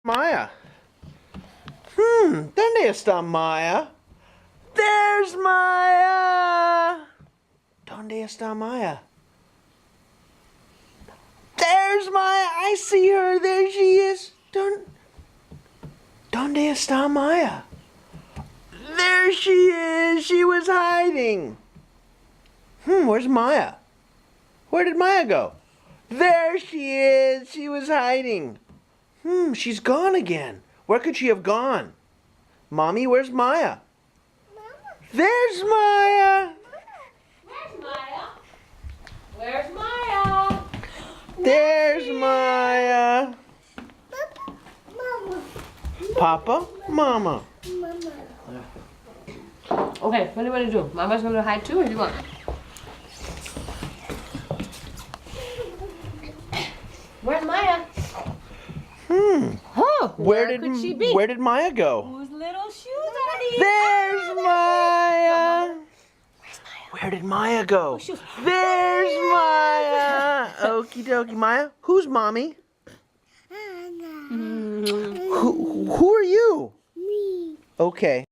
Maya. ¿Dónde está Maya? There's Maya. ¿Dónde está Maya? There's Maya. I see her. There she is. ¿Dónde está Maya? There she is. She was hiding. Where's Maya? Where did Maya go? There she is. She was hiding. She's gone again. Where could she have gone? Mommy, where's Maya? Mama. There's Maya. Where's Maya? Where's Maya? There's Maya. Mama. Papa, Mama. Mama. Okay, what do you want to do? Mama's going to hide too, or do you want? Where's Maya? Oh, where could she be? Where did Maya go? Whose little shoes are these? There's Maya. Where's Maya? Where did Maya go? shoes. There's Maya. Okie dokie, Maya. Who's mommy? Anna. Who are you? Me. Okay.